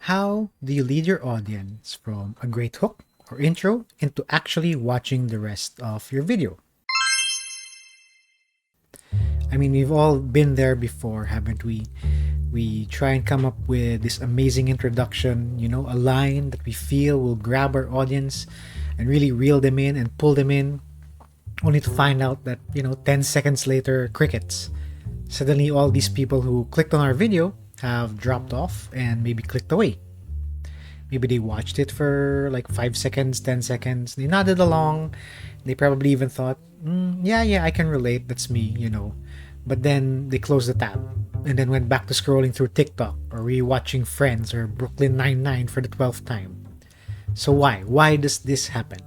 How do you lead your audience from a great hook or intro into actually watching the rest of your video? I mean, we've all been there before, haven't we? We try and come up with this amazing introduction, a line that we feel will grab our audience and really reel them in and pull them in, only to find out that, 10 seconds later, crickets. Suddenly, all these people who clicked on our video have dropped off and maybe clicked away. Maybe they watched it for like 5 seconds, 10 seconds. They nodded along. They probably even thought, yeah, I can relate. That's me. But then they closed the tab and then went back to scrolling through TikTok or rewatching Friends or Brooklyn Nine-Nine for the 12th time. So why? Why does this happen?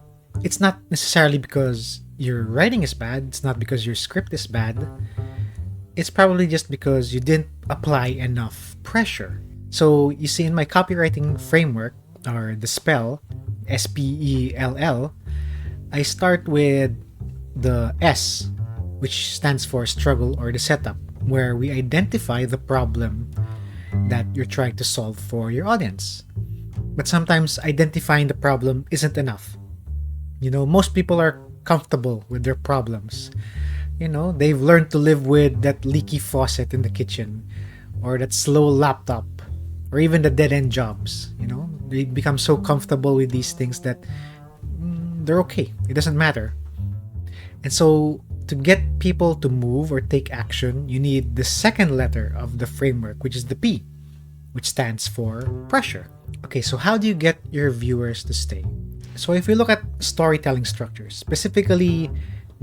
It's not necessarily because your writing is bad. It's not because your script is bad. It's probably just because you didn't apply enough pressure. So you see, in my copywriting framework, or the S.P.E.L.L, S.P.E.L.L, I start with the S, which stands for struggle or the setup, where we identify the problem that you're trying to solve for your audience. But sometimes identifying the problem isn't enough. Most people are comfortable with their problems. They've learned to live with that leaky faucet in the kitchen, or that slow laptop, or even the dead-end jobs. They become so comfortable with these things that they're okay. It doesn't matter. And so to get people to move or take action, you need the second letter of the framework, which is the P, which stands for pressure. Okay, so how do you get your viewers to stay? So if we look at storytelling structures, specifically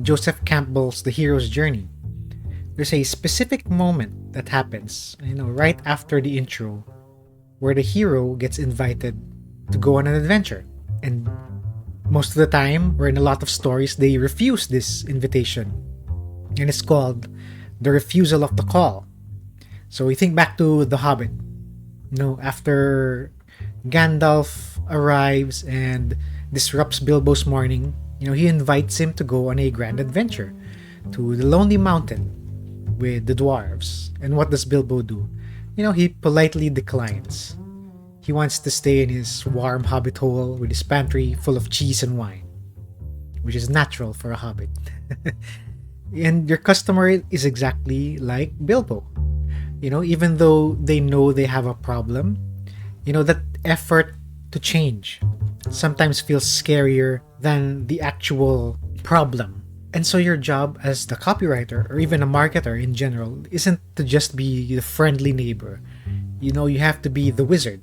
Joseph Campbell's The Hero's Journey, there's a specific moment that happens, right after the intro, where the hero gets invited to go on an adventure. And most of the time, or in a lot of stories, they refuse this invitation. And it's called the refusal of the call. So we think back to The Hobbit. After Gandalf arrives and disrupts Bilbo's morning, he invites him to go on a grand adventure to the Lonely Mountain with the dwarves. And what does Bilbo do? He politely declines. He wants to stay in his warm hobbit hole with his pantry full of cheese and wine, which is natural for a hobbit. And your customer is exactly like Bilbo. Even though they know they have a problem, that effort to change sometimes feels scarier than the actual problem. And so your job as the copywriter or even a marketer in general isn't to just be the friendly neighbor. You have to be the wizard.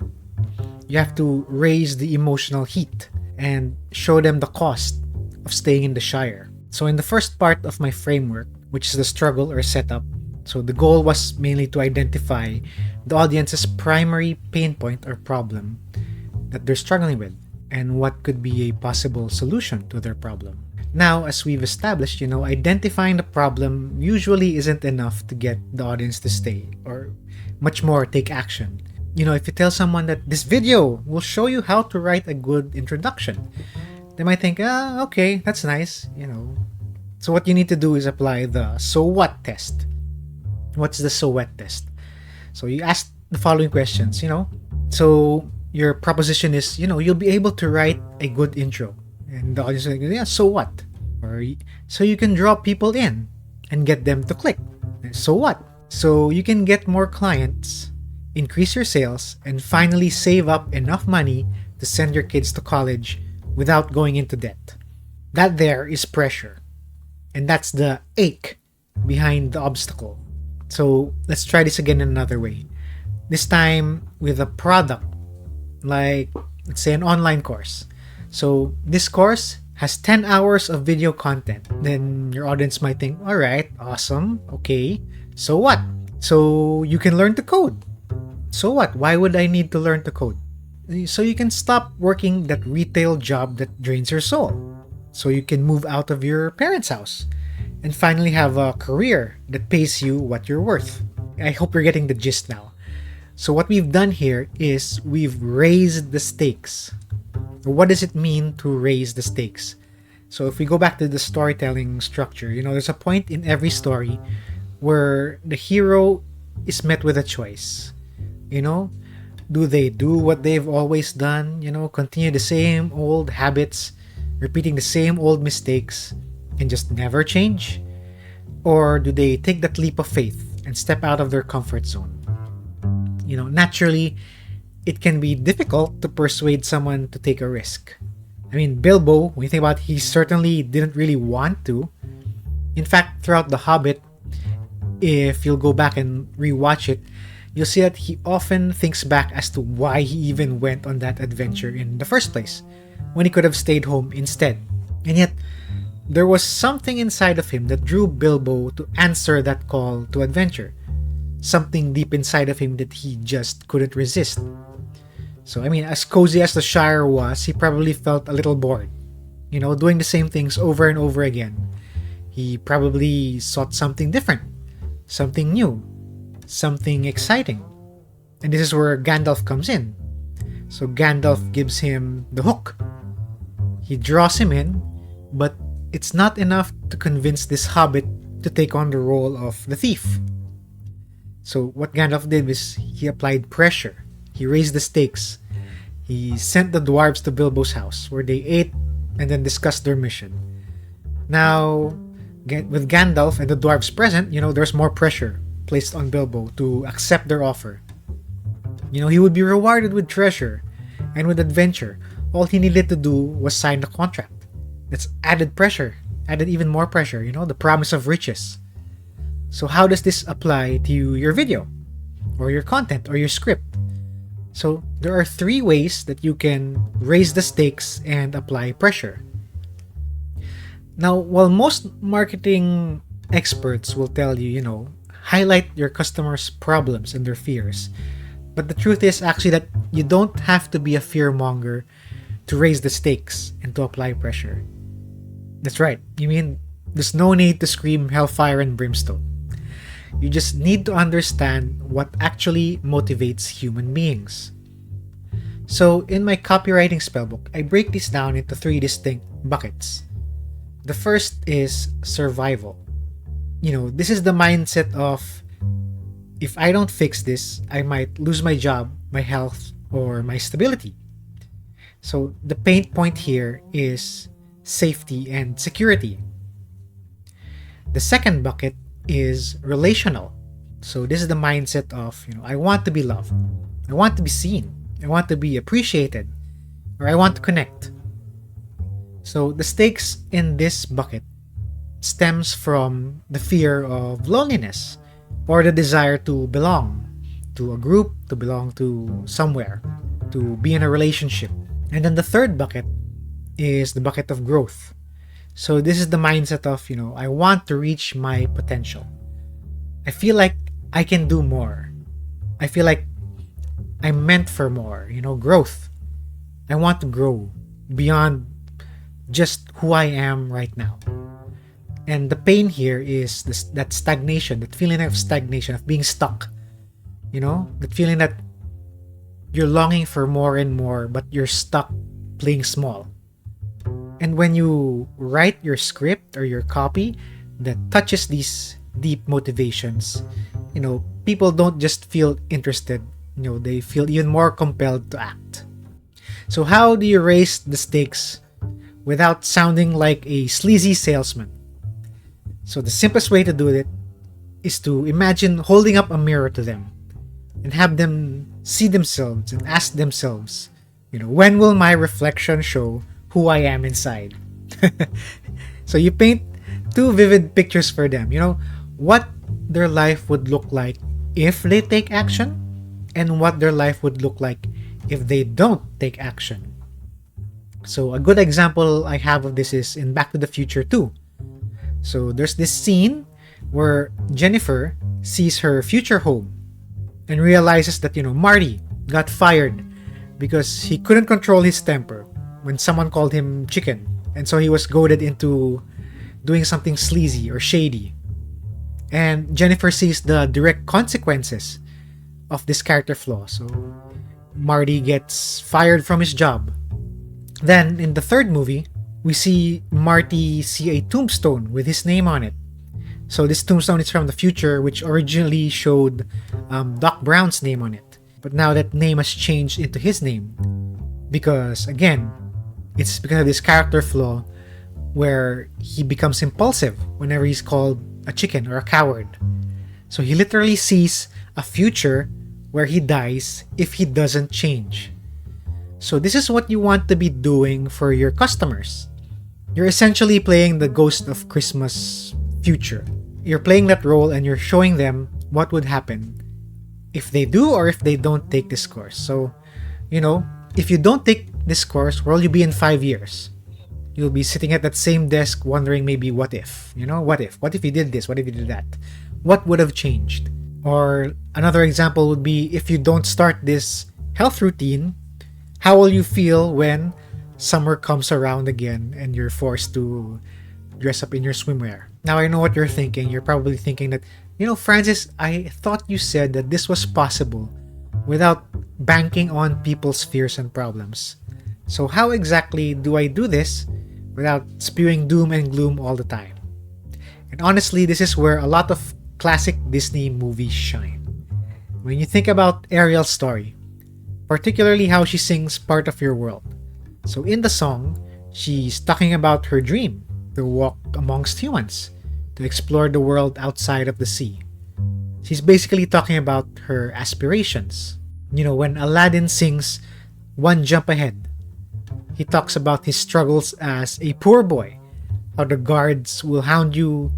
You have to raise the emotional heat and show them the cost of staying in the Shire. So in the first part of my framework, which is the struggle or setup, so the goal was mainly to identify the audience's primary pain point or problem that they're struggling with and what could be a possible solution to their problem. Now, as we've established, identifying the problem usually isn't enough to get the audience to stay or much more take action. If you tell someone that this video will show you how to write a good introduction, they might think, okay, that's nice, So what you need to do is apply the so what test. What's the so what test? So you ask the following questions, So your proposition is, you'll be able to write a good intro. And the audience is like, yeah, so what? Or so you can draw people in and get them to click. So what? So you can get more clients, increase your sales, and finally save up enough money to send your kids to college without going into debt. That there is pressure. And that's the ache behind the obstacle. So let's try this again in another way. This time with a product, like let's say an online course. So this course has 10 hours of video content. Then your audience might think, all right, awesome, okay, so what? So you can learn to code. So what? Why would I need to learn to code? So you can stop working that retail job that drains your soul. So you can move out of your parents' house and finally have a career that pays you what you're worth. I hope you're getting the gist now. So what we've done here is we've raised the stakes. What does it mean to raise the stakes? So if we go back to the storytelling structure, there's a point in every story where the hero is met with a choice. Do they do what they've always done? Continue the same old habits, repeating the same old mistakes, and just never change? Or do they take that leap of faith and step out of their comfort zone? Naturally, it can be difficult to persuade someone to take a risk. I mean, Bilbo, when you think about it, he certainly didn't really want to. In fact, throughout The Hobbit, if you'll go back and rewatch it, you'll see that he often thinks back as to why he even went on that adventure in the first place, when he could have stayed home instead. And yet, there was something inside of him that drew Bilbo to answer that call to adventure. Something deep inside of him that he just couldn't resist. So, I mean, as cozy as the Shire was, he probably felt a little bored. Doing the same things over and over again. He probably sought something different, something new, something exciting. And this is where Gandalf comes in. So Gandalf gives him the hook. He draws him in, but it's not enough to convince this hobbit to take on the role of the thief. So what Gandalf did was he applied pressure. He raised the stakes. He sent the dwarves to Bilbo's house, where they ate and then discussed their mission. Now, with Gandalf and the dwarves present, there's more pressure placed on Bilbo to accept their offer. He would be rewarded with treasure and with adventure. All he needed to do was sign the contract. That's added pressure, added even more pressure, the promise of riches. So how does this apply to your video, or your content, or your script? So there are 3 ways that you can raise the stakes and apply pressure. Now, while most marketing experts will tell you, highlight your customers' problems and their fears, but the truth is actually that you don't have to be a fearmonger to raise the stakes and to apply pressure. That's right. You mean there's no need to scream hellfire and brimstone. You just need to understand what actually motivates human beings. So in my copywriting spellbook, I break this down into 3 distinct buckets. The first is survival. This is the mindset of, if I don't fix this, I might lose my job, my health, or my stability. So the pain point here is safety and security. The second bucket is relational. So this is the mindset of, I want to be loved. I want to be seen. I want to be appreciated. Or I want to connect. So the stakes in this bucket stems from the fear of loneliness, or the desire to belong to a group, to belong to somewhere, to be in a relationship. And then the third bucket is the bucket of growth. So this is the mindset of, I want to reach my potential. I feel like I can do more. I feel like I'm meant for more, growth. I want to grow beyond just who I am right now. And the pain here is that stagnation, that feeling of stagnation, of being stuck. That feeling that you're longing for more and more, but you're stuck playing small. And when you write your script or your copy that touches these deep motivations, people don't just feel interested, they feel even more compelled to act. So how do you raise the stakes without sounding like a sleazy salesman? So the simplest way to do it is to imagine holding up a mirror to them and have them see themselves and ask themselves, when will my reflection show who I am inside? So you paint 2 vivid pictures for them, what their life would look like if they take action, and what their life would look like if they don't take action. So a good example I have of this is in Back to the Future 2. So there's this scene where Jennifer sees her future home and realizes that, Marty got fired because he couldn't control his temper when someone called him chicken. And so he was goaded into doing something sleazy or shady. And Jennifer sees the direct consequences of this character flaw. So Marty gets fired from his job. Then in the third movie, we see Marty see a tombstone with his name on it. So this tombstone is from the future, which originally showed Doc Brown's name on it. But now that name has changed into his name because, again, it's because of this character flaw where he becomes impulsive whenever he's called a chicken or a coward. So he literally sees a future where he dies if he doesn't change. So this is what you want to be doing for your customers. You're essentially playing the ghost of Christmas future. You're playing that role and you're showing them what would happen if they do or if they don't take this course. So, if you don't take this course, where will you be in 5 years? You'll be sitting at that same desk wondering maybe what if? What if? What if you did this? What if you did that? What would have changed? Or another example would be if you don't start this health routine, how will you feel when summer comes around again and you're forced to dress up in your swimwear? Now I know what you're thinking. You're probably thinking that, Francis, I thought you said that this was possible without banking on people's fears and problems. So how exactly do I do this without spewing doom and gloom all the time? And honestly, this is where a lot of classic Disney movies shine. When you think about Ariel's story, particularly how she sings Part of Your World. So in the song, she's talking about her dream to walk amongst humans, to explore the world outside of the sea. She's basically talking about her aspirations. When Aladdin sings One Jump Ahead, he talks about his struggles as a poor boy, how the guards will hound you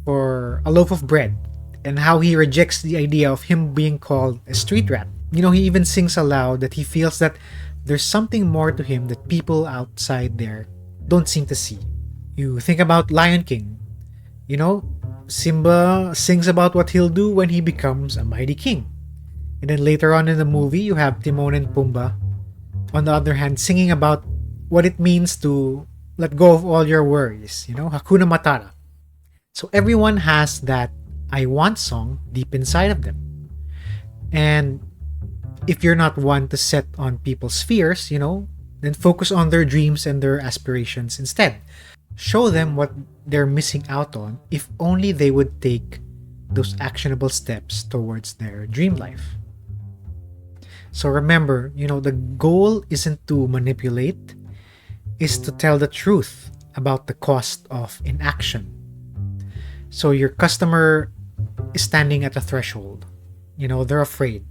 for a loaf of bread, and how he rejects the idea of him being called a street rat. He even sings aloud that he feels that there's something more to him that people outside there don't seem to see. You think about Lion King. Simba sings about what he'll do when he becomes a mighty king. And then later on in the movie, you have Timon and Pumbaa, on the other hand, singing about what it means to let go of all your worries, Hakuna Matata. So everyone has that I want song deep inside of them. And if you're not one to set on people's fears, then focus on their dreams and their aspirations instead. Show them what they're missing out on if only they would take those actionable steps towards their dream life. So remember, the goal isn't to manipulate, is to tell the truth about the cost of inaction. So your customer is standing at a threshold. They're afraid.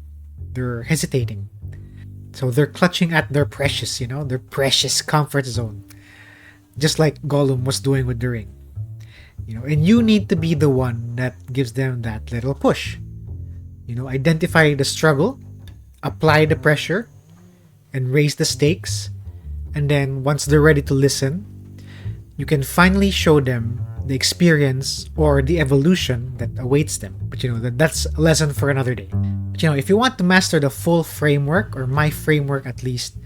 They're hesitating. So they're clutching at their precious, their precious comfort zone. Just like Gollum was doing with the ring. And you need to be the one that gives them that little push. Identify the struggle, apply the pressure, and raise the stakes. And then once they're ready to listen, you can finally show them the experience or the evolution that awaits them. But that's a lesson for another day. But if you want to master the full framework, or my framework at least,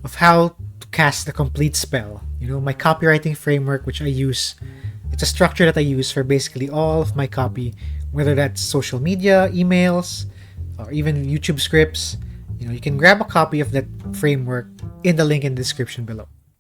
of how to cast the complete spell, my copywriting framework, which I use, it's a structure that I use for basically all of my copy, whether that's social media, emails, or even YouTube scripts. You can grab a copy of that framework in the link in the description below.